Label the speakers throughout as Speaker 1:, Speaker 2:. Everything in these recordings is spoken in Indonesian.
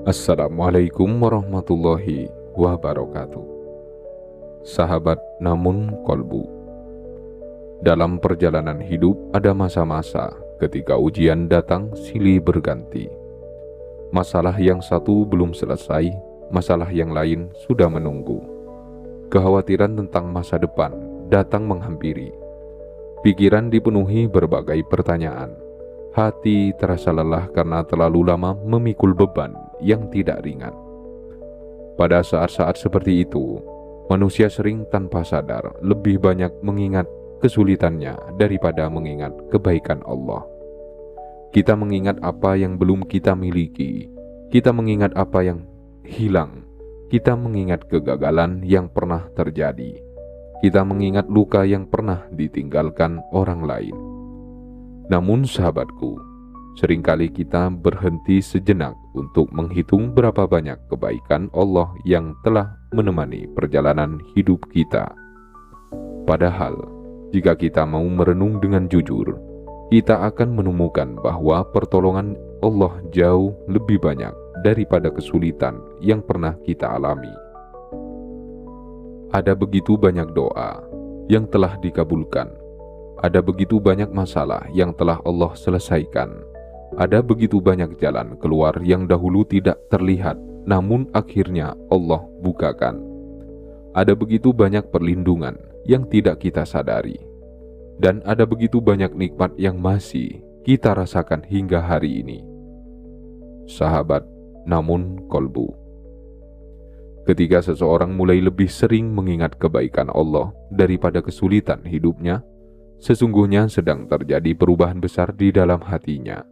Speaker 1: Assalamualaikum warahmatullahi wabarakatuh. Sahabat namun kolbu, dalam perjalanan hidup ada masa-masa ketika ujian datang silih berganti. Masalah yang satu belum selesai, masalah yang lain sudah menunggu. Kekhawatiran tentang masa depan datang menghampiri. Pikiran dipenuhi berbagai pertanyaan. Hati terasa lelah karena terlalu lama memikul beban yang tidak ringan. Pada saat-saat seperti itu, manusia sering tanpa sadar lebih banyak mengingat kesulitannya daripada mengingat kebaikan Allah. Kita mengingat apa yang belum kita miliki, kita mengingat apa yang hilang, kita mengingat kegagalan yang pernah terjadi, kita mengingat luka yang pernah ditinggalkan orang lain. Namun sahabatku, seringkali kita berhenti sejenak untuk menghitung berapa banyak kebaikan Allah yang telah menemani perjalanan hidup kita. Padahal, jika kita mau merenung dengan jujur, kita akan menemukan bahwa pertolongan Allah jauh lebih banyak daripada kesulitan yang pernah kita alami. Ada begitu banyak doa yang telah dikabulkan. Ada begitu banyak masalah yang telah Allah selesaikan. Ada begitu banyak jalan keluar yang dahulu tidak terlihat, namun akhirnya Allah bukakan. Ada begitu banyak perlindungan yang tidak kita sadari. Dan ada begitu banyak nikmat yang masih kita rasakan hingga hari ini. Sahabat namun kolbu, ketika seseorang mulai lebih sering mengingat kebaikan Allah daripada kesulitan hidupnya, sesungguhnya sedang terjadi perubahan besar di dalam hatinya.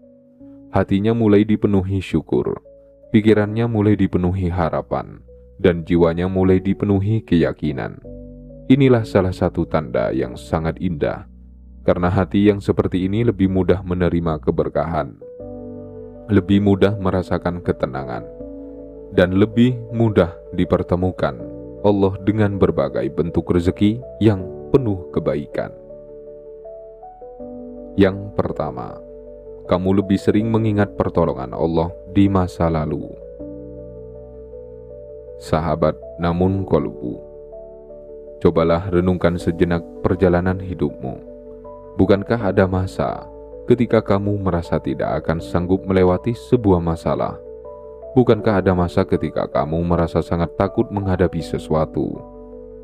Speaker 1: Hatinya mulai dipenuhi syukur, pikirannya mulai dipenuhi harapan, dan jiwanya mulai dipenuhi keyakinan. Inilah salah satu tanda yang sangat indah, karena hati yang seperti ini lebih mudah menerima keberkahan, lebih mudah merasakan ketenangan, dan lebih mudah dipertemukan Allah dengan berbagai bentuk rezeki yang penuh kebaikan. Yang pertama, kamu lebih sering mengingat pertolongan Allah di masa lalu. Sahabat namun kolbu, cobalah renungkan sejenak perjalanan hidupmu. Bukankah ada masa ketika kamu merasa tidak akan sanggup melewati sebuah masalah? Bukankah ada masa ketika kamu merasa sangat takut menghadapi sesuatu?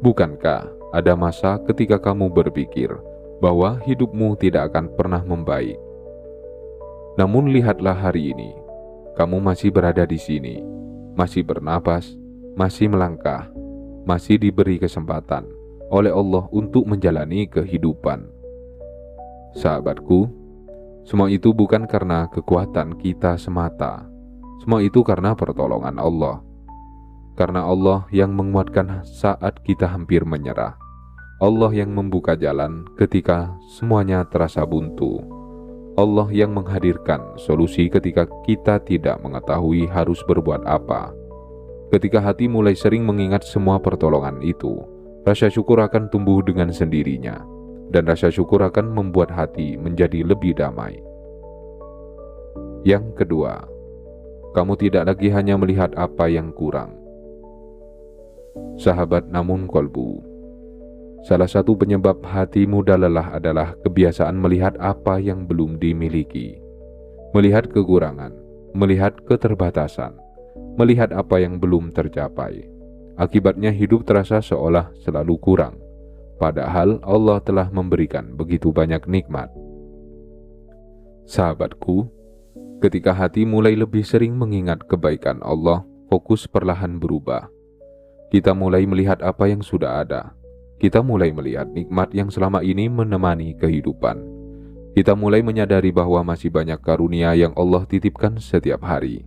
Speaker 1: Bukankah ada masa ketika kamu berpikir bahwa hidupmu tidak akan pernah membaik? Namun lihatlah hari ini, kamu masih berada di sini, masih bernapas, masih melangkah, masih diberi kesempatan oleh Allah untuk menjalani kehidupan. Sahabatku, semua itu bukan karena kekuatan kita semata, semua itu karena pertolongan Allah. Karena Allah yang menguatkan saat kita hampir menyerah, Allah yang membuka jalan ketika semuanya terasa buntu, Allah yang menghadirkan solusi ketika kita tidak mengetahui harus berbuat apa. Ketika hati mulai sering mengingat semua pertolongan itu, rasa syukur akan tumbuh dengan sendirinya, dan rasa syukur akan membuat hati menjadi lebih damai. Yang kedua, kamu tidak lagi hanya melihat apa yang kurang. Sahabat namun kolbu, salah satu penyebab hati mudah lelah adalah kebiasaan melihat apa yang belum dimiliki, melihat kekurangan, melihat keterbatasan, melihat apa yang belum tercapai. Akibatnya hidup terasa seolah selalu kurang, padahal Allah telah memberikan begitu banyak nikmat. Sahabatku, ketika hati mulai lebih sering mengingat kebaikan Allah, fokus perlahan berubah. Kita mulai melihat apa yang sudah ada. Kita mulai melihat nikmat yang selama ini menemani kehidupan. Kita mulai menyadari bahwa masih banyak karunia yang Allah titipkan setiap hari.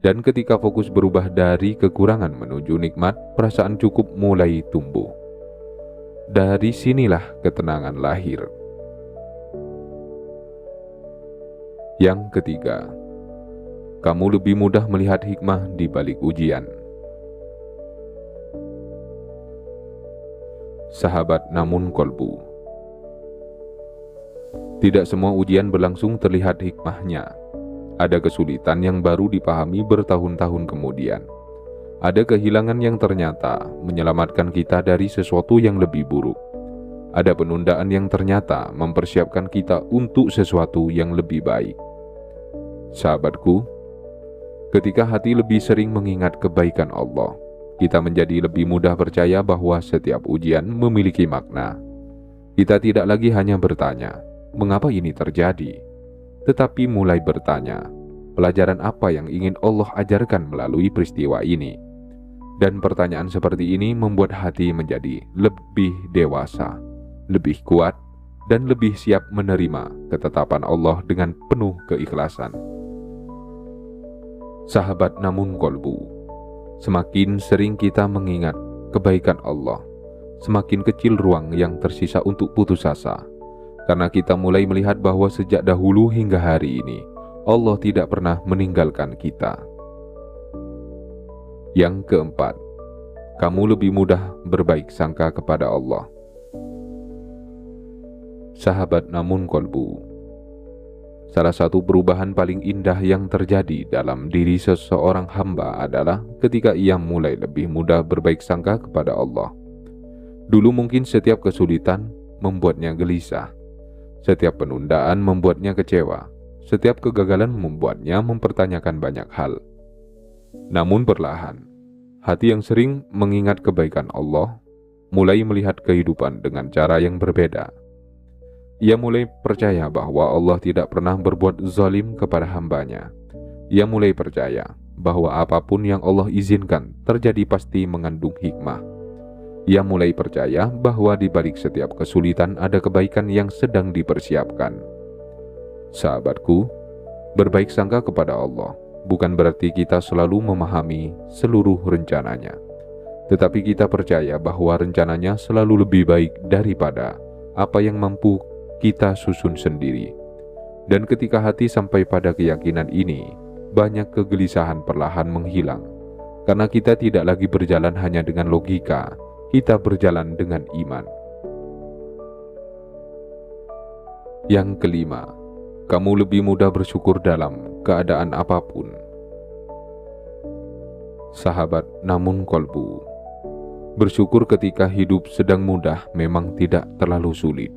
Speaker 1: Dan ketika fokus berubah dari kekurangan menuju nikmat, perasaan cukup mulai tumbuh. Dari sinilah ketenangan lahir. Yang ketiga, kamu lebih mudah melihat hikmah di balik ujian. Sahabat namun kolbu, tidak semua ujian berlangsung terlihat hikmahnya. Ada kesulitan yang baru dipahami bertahun-tahun kemudian. Ada kehilangan yang ternyata menyelamatkan kita dari sesuatu yang lebih buruk. Ada penundaan yang ternyata mempersiapkan kita untuk sesuatu yang lebih baik. Sahabatku, ketika hati lebih sering mengingat kebaikan Allah, kita menjadi lebih mudah percaya bahwa setiap ujian memiliki makna. Kita tidak lagi hanya bertanya, mengapa ini terjadi? Tetapi mulai bertanya, pelajaran apa yang ingin Allah ajarkan melalui peristiwa ini? Dan pertanyaan seperti ini membuat hati menjadi lebih dewasa, lebih kuat, dan lebih siap menerima ketetapan Allah dengan penuh keikhlasan. Sahabat namun kolbu, semakin sering kita mengingat kebaikan Allah, semakin kecil ruang yang tersisa untuk putus asa. Karena kita mulai melihat bahwa sejak dahulu hingga hari ini, Allah tidak pernah meninggalkan kita. Yang keempat, kamu lebih mudah berbaik sangka kepada Allah. Sahabat namun kolbu, salah satu perubahan paling indah yang terjadi dalam diri seseorang hamba adalah ketika ia mulai lebih mudah berbaik sangka kepada Allah. Dulu mungkin setiap kesulitan membuatnya gelisah. Setiap penundaan membuatnya kecewa. Setiap kegagalan membuatnya mempertanyakan banyak hal. Namun perlahan, hati yang sering mengingat kebaikan Allah mulai melihat kehidupan dengan cara yang berbeda. Ia mulai percaya bahwa Allah tidak pernah berbuat zalim kepada hambanya. Ia mulai percaya bahwa apapun yang Allah izinkan terjadi pasti mengandung hikmah. Ia mulai percaya bahwa di balik setiap kesulitan ada kebaikan yang sedang dipersiapkan. Sahabatku, berbaik sangka kepada Allah bukan berarti kita selalu memahami seluruh rencananya, tetapi kita percaya bahwa rencananya selalu lebih baik daripada apa yang mampu kita susun sendiri. Dan ketika hati sampai pada keyakinan ini, banyak kegelisahan perlahan menghilang, karena kita tidak lagi berjalan hanya dengan logika, kita berjalan dengan iman. Yang kelima, kamu lebih mudah bersyukur dalam keadaan apapun. Sahabat namun kolbu, bersyukur ketika hidup sedang mudah memang tidak terlalu sulit.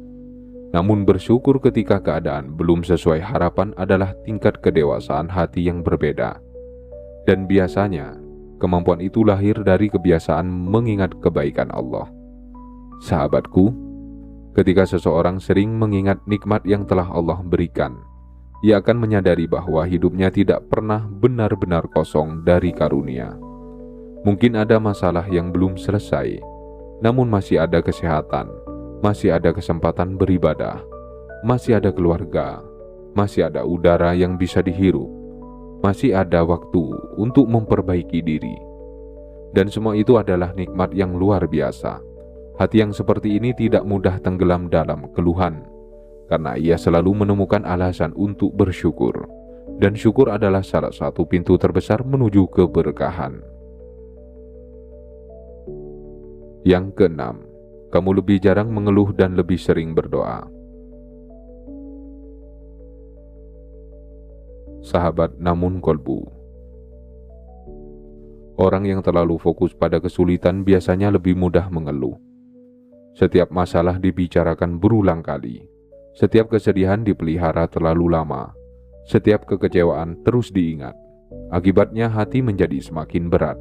Speaker 1: Namun bersyukur ketika keadaan belum sesuai harapan adalah tingkat kedewasaan hati yang berbeda. Dan biasanya, kemampuan itu lahir dari kebiasaan mengingat kebaikan Allah. Sahabatku, ketika seseorang sering mengingat nikmat yang telah Allah berikan, ia akan menyadari bahwa hidupnya tidak pernah benar-benar kosong dari karunia. Mungkin ada masalah yang belum selesai, namun masih ada kesehatan, masih ada kesempatan beribadah, masih ada keluarga, masih ada udara yang bisa dihirup, masih ada waktu untuk memperbaiki diri. Dan semua itu adalah nikmat yang luar biasa. Hati yang seperti ini tidak mudah tenggelam dalam keluhan, karena ia selalu menemukan alasan untuk bersyukur. Dan syukur adalah salah satu pintu terbesar menuju keberkahan. Yang keenam, kamu lebih jarang mengeluh dan lebih sering berdoa. Sahabat namun kolbu, orang yang terlalu fokus pada kesulitan biasanya lebih mudah mengeluh. Setiap masalah dibicarakan berulang kali, setiap kesedihan dipelihara terlalu lama, setiap kekecewaan terus diingat. Akibatnya hati menjadi semakin berat.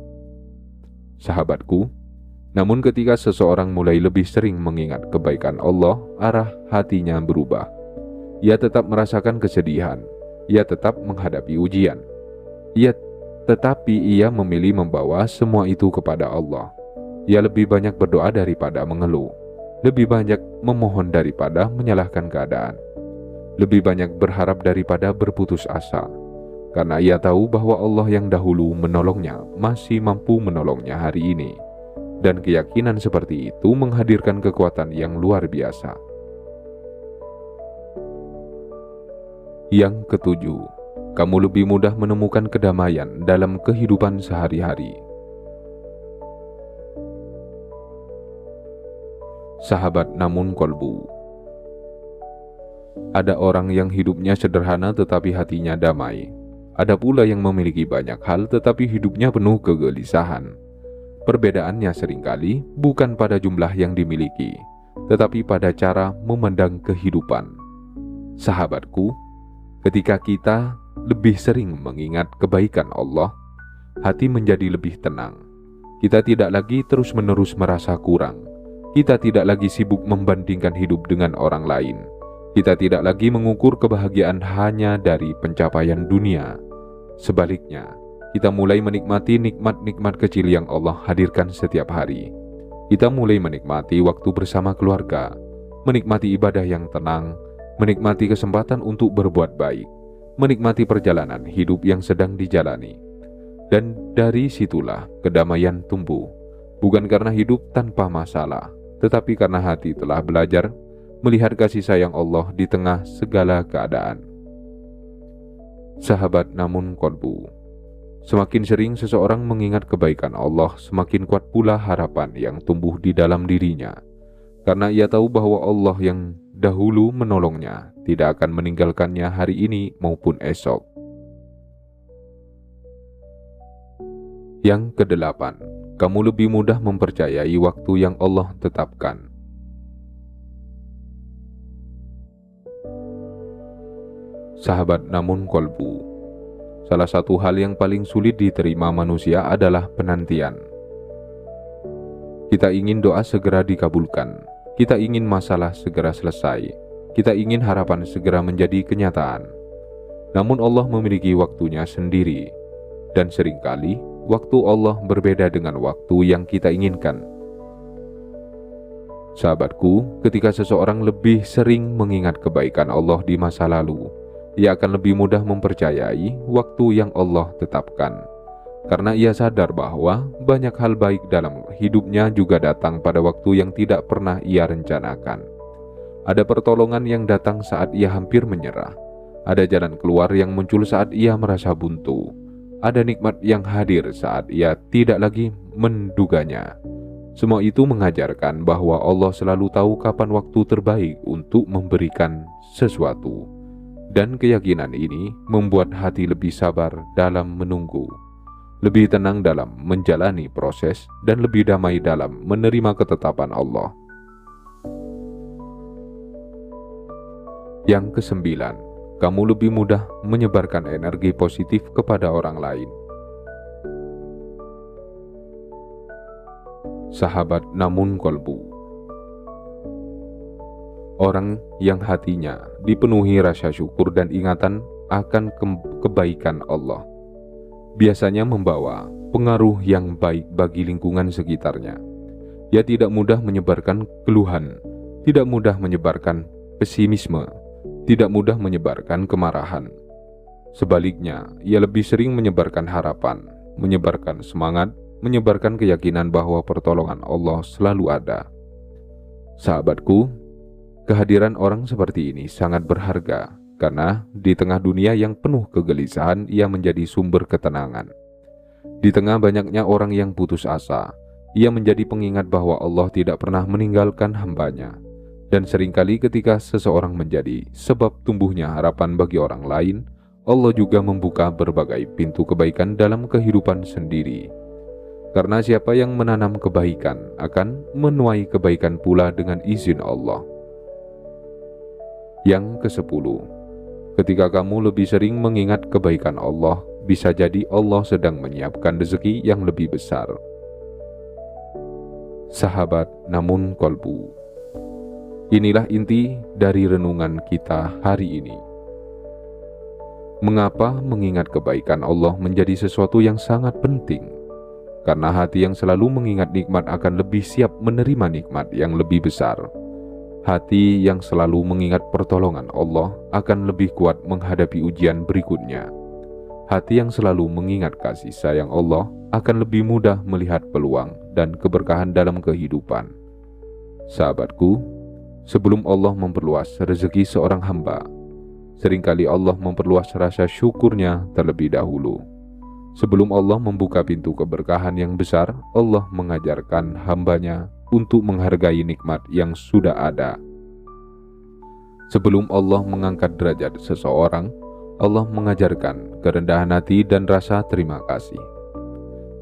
Speaker 1: Sahabatku, namun ketika seseorang mulai lebih sering mengingat kebaikan Allah, arah hatinya berubah. Ia tetap merasakan kesedihan, ia tetap menghadapi ujian, tetapi ia memilih membawa semua itu kepada Allah. Ia lebih banyak berdoa daripada mengeluh, lebih banyak memohon daripada menyalahkan keadaan, lebih banyak berharap daripada berputus asa, karena ia tahu bahwa Allah yang dahulu menolongnya masih mampu menolongnya hari ini. Dan keyakinan seperti itu menghadirkan kekuatan yang luar biasa. Yang ketujuh, kamu lebih mudah menemukan kedamaian dalam kehidupan sehari-hari. Sahabat namun kolbu, ada orang yang hidupnya sederhana tetapi hatinya damai. Ada pula yang memiliki banyak hal tetapi hidupnya penuh kegelisahan. Perbedaannya seringkali bukan pada jumlah yang dimiliki, tetapi pada cara memandang kehidupan. Sahabatku, ketika kita lebih sering mengingat kebaikan Allah, hati menjadi lebih tenang. Kita tidak lagi terus-menerus merasa kurang. Kita tidak lagi sibuk membandingkan hidup dengan orang lain. Kita tidak lagi mengukur kebahagiaan hanya dari pencapaian dunia. Sebaliknya, kita mulai menikmati nikmat-nikmat kecil yang Allah hadirkan setiap hari. Kita mulai menikmati waktu bersama keluarga, menikmati ibadah yang tenang, menikmati kesempatan untuk berbuat baik, menikmati perjalanan hidup yang sedang dijalani. Dan dari situlah kedamaian tumbuh, bukan karena hidup tanpa masalah, tetapi karena hati telah belajar melihat kasih sayang Allah di tengah segala keadaan. Sahabat namun kolbu, semakin sering seseorang mengingat kebaikan Allah, semakin kuat pula harapan yang tumbuh di dalam dirinya. Karena ia tahu bahwa Allah yang dahulu menolongnya tidak akan meninggalkannya hari ini maupun esok. Yang kedelapan, kamu lebih mudah mempercayai waktu yang Allah tetapkan. Sahabat namun kolbu, salah satu hal yang paling sulit diterima manusia adalah penantian. Kita ingin doa segera dikabulkan, kita ingin masalah segera selesai, kita ingin harapan segera menjadi kenyataan. Namun Allah memiliki waktunya sendiri, dan seringkali waktu Allah berbeda dengan waktu yang kita inginkan. Sahabatku, ketika seseorang lebih sering mengingat kebaikan Allah di masa lalu, ia akan lebih mudah mempercayai waktu yang Allah tetapkan. Karena ia sadar bahwa banyak hal baik dalam hidupnya juga datang pada waktu yang tidak pernah ia rencanakan. Ada pertolongan yang datang saat ia hampir menyerah. Ada jalan keluar yang muncul saat ia merasa buntu. Ada nikmat yang hadir saat ia tidak lagi menduganya. Semua itu mengajarkan bahwa Allah selalu tahu kapan waktu terbaik untuk memberikan sesuatu. Dan keyakinan ini membuat hati lebih sabar dalam menunggu, lebih tenang dalam menjalani proses, dan lebih damai dalam menerima ketetapan Allah. Yang kesembilan, kamu lebih mudah menyebarkan energi positif kepada orang lain. Sahabat namun kolbu, orang yang hatinya dipenuhi rasa syukur dan ingatan akan kebaikan Allah biasanya membawa pengaruh yang baik bagi lingkungan sekitarnya. Ia tidak mudah menyebarkan keluhan, tidak mudah menyebarkan pesimisme, tidak mudah menyebarkan kemarahan. Sebaliknya, ia lebih sering menyebarkan harapan, menyebarkan semangat, menyebarkan keyakinan bahwa pertolongan Allah selalu ada. Sahabatku, kehadiran orang seperti ini sangat berharga, karena di tengah dunia yang penuh kegelisahan, ia menjadi sumber ketenangan. Di tengah banyaknya orang yang putus asa, ia menjadi pengingat bahwa Allah tidak pernah meninggalkan hambanya. Dan seringkali ketika seseorang menjadi sebab tumbuhnya harapan bagi orang lain, Allah juga membuka berbagai pintu kebaikan dalam kehidupan sendiri. Karena siapa yang menanam kebaikan akan menuai kebaikan pula dengan izin Allah. Yang ke-10, ketika kamu lebih sering mengingat kebaikan Allah, bisa jadi Allah sedang menyiapkan rezeki yang lebih besar. Sahabat namun kolbu, inilah inti dari renungan kita hari ini. Mengapa mengingat kebaikan Allah menjadi sesuatu yang sangat penting? Karena hati yang selalu mengingat nikmat akan lebih siap menerima nikmat yang lebih besar. Hati yang selalu mengingat pertolongan Allah akan lebih kuat menghadapi ujian berikutnya. Hati yang selalu mengingat kasih sayang Allah akan lebih mudah melihat peluang dan keberkahan dalam kehidupan. Sahabatku, sebelum Allah memperluas rezeki seorang hamba, seringkali Allah memperluas rasa syukurnya terlebih dahulu. Sebelum Allah membuka pintu keberkahan yang besar, Allah mengajarkan hambanya untuk menghargai nikmat yang sudah ada. Sebelum Allah mengangkat derajat seseorang, Allah mengajarkan kerendahan hati dan rasa terima kasih.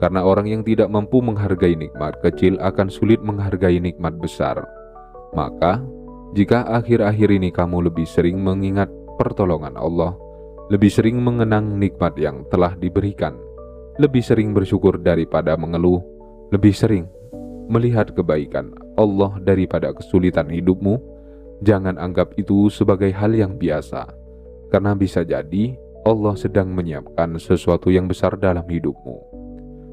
Speaker 1: Karena orang yang tidak mampu menghargai nikmat kecil akan sulit menghargai nikmat besar. Maka, jika akhir-akhir ini kamu lebih sering mengingat pertolongan Allah, lebih sering mengenang nikmat yang telah diberikan, lebih sering bersyukur daripada mengeluh, lebih sering melihat kebaikan Allah daripada kesulitan hidupmu, jangan anggap itu sebagai hal yang biasa, karena bisa jadi Allah sedang menyiapkan sesuatu yang besar dalam hidupmu.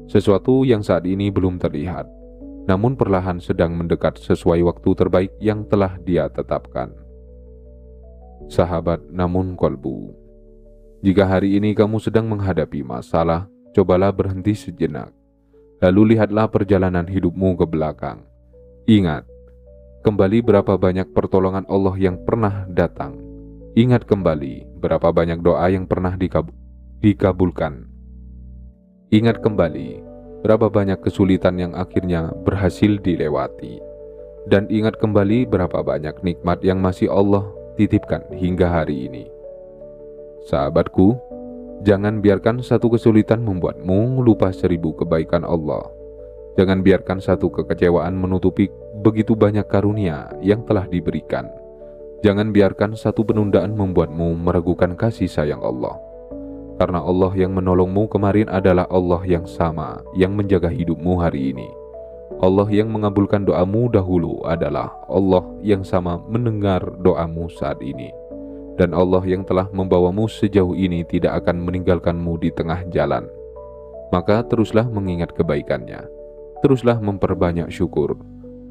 Speaker 1: Sesuatu yang saat ini belum terlihat, namun perlahan sedang mendekat sesuai waktu terbaik yang telah Dia tetapkan. Sahabat namun kolbu, jika hari ini kamu sedang menghadapi masalah, cobalah berhenti sejenak. Lalu lihatlah perjalanan hidupmu ke belakang. Ingat kembali berapa banyak pertolongan Allah yang pernah datang. Ingat kembali berapa banyak doa yang pernah dikabulkan. Ingat kembali berapa banyak kesulitan yang akhirnya berhasil dilewati. Dan ingat kembali berapa banyak nikmat yang masih Allah titipkan hingga hari ini. Sahabatku, jangan biarkan satu kesulitan membuatmu lupa 1000 kebaikan Allah. Jangan biarkan satu kekecewaan menutupi begitu banyak karunia yang telah diberikan. Jangan biarkan satu penundaan membuatmu meragukan kasih sayang Allah. Karena Allah yang menolongmu kemarin adalah Allah yang sama yang menjaga hidupmu hari ini. Allah yang mengabulkan doamu dahulu adalah Allah yang sama mendengar doamu saat ini. Dan Allah yang telah membawamu sejauh ini tidak akan meninggalkanmu di tengah jalan. Maka teruslah mengingat kebaikannya, teruslah memperbanyak syukur,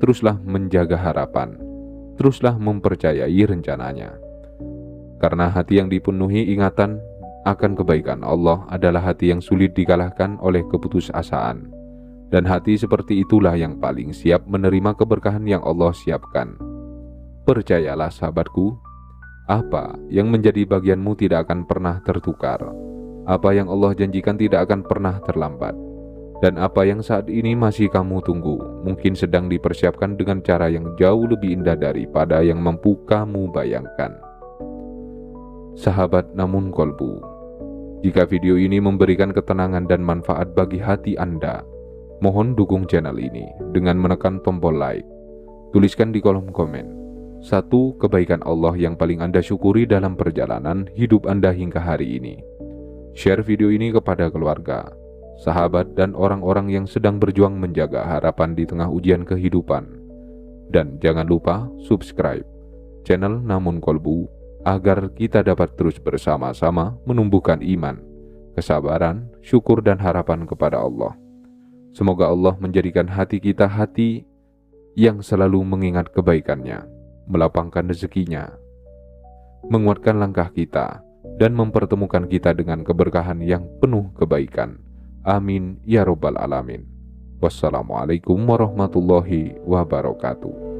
Speaker 1: teruslah menjaga harapan, teruslah mempercayai rencananya. Karena hati yang dipenuhi ingatan akan kebaikan Allah adalah hati yang sulit dikalahkan oleh keputusasaan. Dan hati seperti itulah yang paling siap menerima keberkahan yang Allah siapkan. Percayalah sahabatku, apa yang menjadi bagianmu tidak akan pernah tertukar. Apa yang Allah janjikan tidak akan pernah terlambat. Dan apa yang saat ini masih kamu tunggu, mungkin sedang dipersiapkan dengan cara yang jauh lebih indah daripada yang mampu kamu bayangkan. Sahabat namun kolbu, jika video ini memberikan ketenangan dan manfaat bagi hati Anda, mohon dukung channel ini dengan menekan tombol like. Tuliskan di kolom komen satu kebaikan Allah yang paling Anda syukuri dalam perjalanan hidup Anda hingga hari ini. Share video ini kepada keluarga, sahabat, dan orang-orang yang sedang berjuang menjaga harapan di tengah ujian kehidupan. Dan jangan lupa subscribe channel Namun Kolbu agar kita dapat terus bersama-sama menumbuhkan iman, kesabaran, syukur, dan harapan kepada Allah. Semoga Allah menjadikan hati kita hati yang selalu mengingat kebaikannya, melapangkan rezekinya, menguatkan langkah kita, dan mempertemukan kita dengan keberkahan yang penuh kebaikan. Amin ya Rabbal Alamin. Wassalamualaikum warahmatullahi wabarakatuh.